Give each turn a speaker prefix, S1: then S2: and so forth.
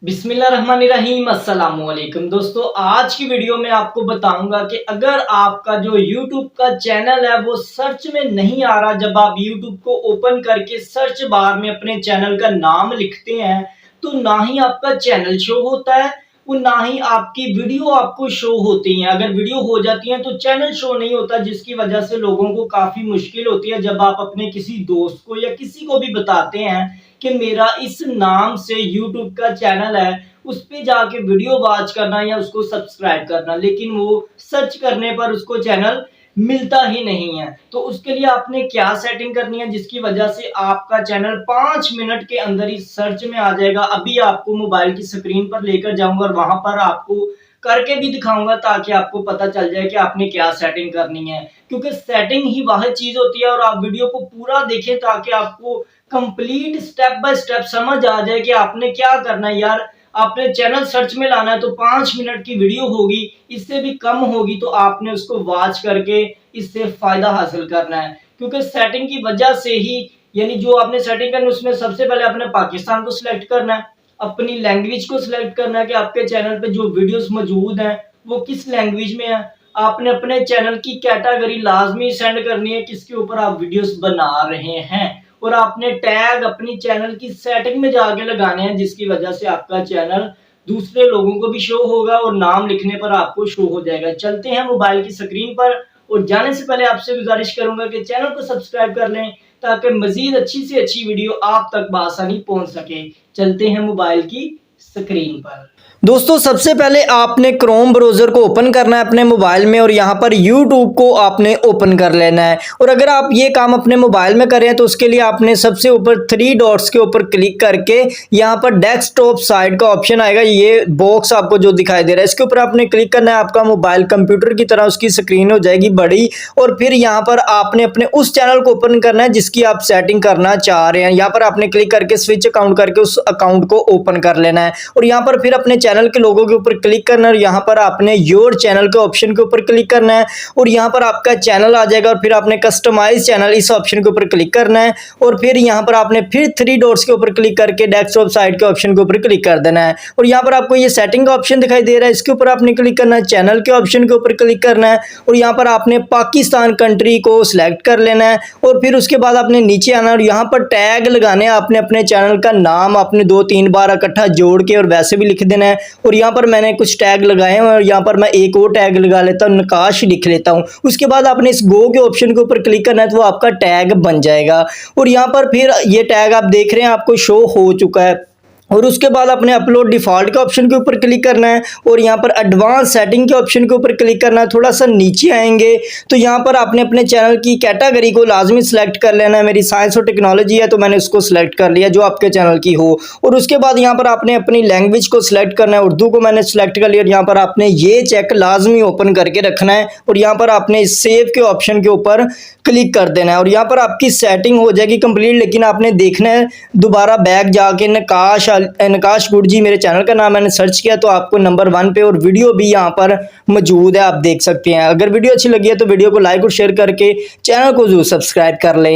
S1: बिस्मिल्लाहिर्रहमानिर्रहीम अस्सलाम वालेकुम दोस्तों, आज की वीडियो में आपको बताऊंगा कि अगर आपका जो YouTube का चैनल है वो सर्च में नहीं आ रहा, जब आप YouTube को ओपन करके सर्च बार में अपने चैनल का नाम लिखते हैं तो ना ही आपका चैनल शो होता है और ना ही आपकी वीडियो आपको शो होती है। अगर वीडियो हो जाती है तो चैनल शो नहीं होता, जिसकी वजह से लोगों को काफी मुश्किल होती है जब आप अपने किसी दोस्त को या किसी को भी बताते हैं कि मेरा इस नाम से YouTube का चैनल है, उस पे जाके वीडियो वॉच करना या उसको सब्सक्राइब करना, लेकिन वो सर्च करने पर उसको चैनल मिलता ही नहीं है। तो उसके लिए आपने क्या सेटिंग करनी है जिसकी वजह से आपका चैनल 5 मिनट के अंदर ही सर्च में आ जाएगा। अभी आपको मोबाइल की स्क्रीन पर लेकर जाऊंगा और वहां पर आपको करके भी दिखाऊंगा ताकि आपको पता चल जाए कि आपने क्या सेटिंग करनी है, क्योंकि सेटिंग ही वह चीज होती है। और आप वीडियो को पूरा देखें ताकि आपको कंप्लीट स्टेप बाय स्टेप समझ आ जाए कि आपने क्या करना है। यार आपने चैनल सर्च में लाना है तो 5 मिनट की वीडियो होगी, इससे भी कम होगी तो आपने उसको वॉच करके इससे फायदा हासिल करना है। क्योंकि सेटिंग की वजह से ही, यानी जो आपने सेटिंग करनी है उसमें सबसे पहले आपने पाकिस्तान को सिलेक्ट करना है, अपनी लैंग्वेज को सिलेक्ट करना है कि आपके चैनल पे जो वीडियोस मौजूद हैं वो किस लैंग्वेज में है। आपने अपने चैनल की कैटेगरी लाजमी सेंड करनी है किसके ऊपर आप वीडियोस बना रहे हैं, और आपने टैग अपनी चैनल की सेटिंग में जाके लगाने हैं जिसकी वजह से आपका चैनल दूसरे लोगों को भी शो होगा और नाम लिखने पर आपको शो हो जाएगा। चलते हैं मोबाइल की स्क्रीन पर, और जाने से पहले आपसे गुजारिश करूंगा कि चैनल को सब्सक्राइब कर लें ताकि मजीद अच्छी से अच्छी वीडियो आप तक बआसानी पहुंच सके। चलते हैं मोबाइल की स्क्रीन पर। दोस्तों सबसे पहले आपने क्रोम ब्राउज़र को ओपन करना है अपने मोबाइल में और यहाँ पर YouTube को आपने ओपन कर लेना है। और अगर आप ये काम अपने मोबाइल में करें तो उसके लिए आपने सबसे ऊपर 3 डॉट्स के ऊपर क्लिक करके यहाँ पर डेस्कटॉप साइड का ऑप्शन आएगा, ये बॉक्स आपको जो दिखाई दे रहा है इसके ऊपर आपने क्लिक करना है। आपका मोबाइल कंप्यूटर की तरह उसकी स्क्रीन हो जाएगी बड़ी, और फिर यहाँ पर आपने अपने उस चैनल को ओपन करना है जिसकी आप सेटिंग करना चाह रहे हैं। यहाँ पर आपने क्लिक करके स्विच अकाउंट करके उस अकाउंट को ओपन कर लेना है और यहाँ पर फिर अपने चैनल के लोगों के ऊपर क्लिक करना है और यहाँ पर आपने योर चैनल के ऑप्शन के ऊपर क्लिक करना है और यहाँ पर आपका चैनल आ जाएगा। और फिर आपने कस्टमाइज चैनल इस ऑप्शन के ऊपर क्लिक करना है और फिर यहाँ पर आपने फिर 3 डॉट्स के ऊपर क्लिक करके डेस्कटॉप साइड के ऑप्शन के ऊपर क्लिक कर देना है। और यहाँ पर आपको ये सेटिंग का ऑप्शन दिखाई दे रहा है, इसके ऊपर आपने क्लिक करना है, चैनल के ऑप्शन के ऊपर क्लिक करना है और यहाँ पर आपने पाकिस्तान कंट्री को सिलेक्ट कर लेना है। और फिर उसके बाद आपने नीचे आना और यहाँ पर टैग लगाने हैं, आपने अपने चैनल का नाम आपने 2-3 बार इकट्ठा जोड़ के और वैसे भी लिख देना है। और यहाँ पर मैंने कुछ टैग लगाए हैं और यहाँ पर मैं एक और टैग लगा लेता हूँ, नकाश लिख लेता हूँ। उसके बाद आपने इस गो के ऑप्शन के ऊपर क्लिक करना है तो वो आपका टैग बन जाएगा। और यहाँ पर फिर ये टैग आप देख रहे हैं आपको शो हो चुका है। और उसके बाद अपने अपलोड डिफ़ॉल्ट के ऑप्शन के ऊपर क्लिक करना है और यहाँ पर एडवांस सेटिंग के ऑप्शन के ऊपर क्लिक करना है। थोड़ा सा नीचे आएंगे तो यहाँ पर आपने अपने चैनल की कैटेगरी को लाजमी सिलेक्ट कर लेना है। मेरी साइंस और टेक्नोलॉजी है तो मैंने उसको सिलेक्ट कर लिया जो आपके चैनल की हो। और उसके बाद यहाँ पर आपने अपनी लैंग्वेज को सिलेक्ट करना है, उर्दू को मैंने सिलेक्ट कर लिया। यहाँ पर आपने ये चेक लाजमी ओपन करके रखना है और यहाँ पर आपने सेव के ऑप्शन के ऊपर क्लिक कर देना है और यहाँ पर आपकी सेटिंग हो जाएगी कंप्लीट। लेकिन आपने देखना है दोबारा बैक जाके नकाश गुड जी मेरे चैनल का नाम मैंने सर्च किया तो आपको नंबर 1 पे और वीडियो भी यहाँ पर मौजूद है, आप देख सकते हैं। अगर वीडियो अच्छी लगी है तो वीडियो को लाइक और शेयर करके चैनल को जरूर सब्सक्राइब कर लें।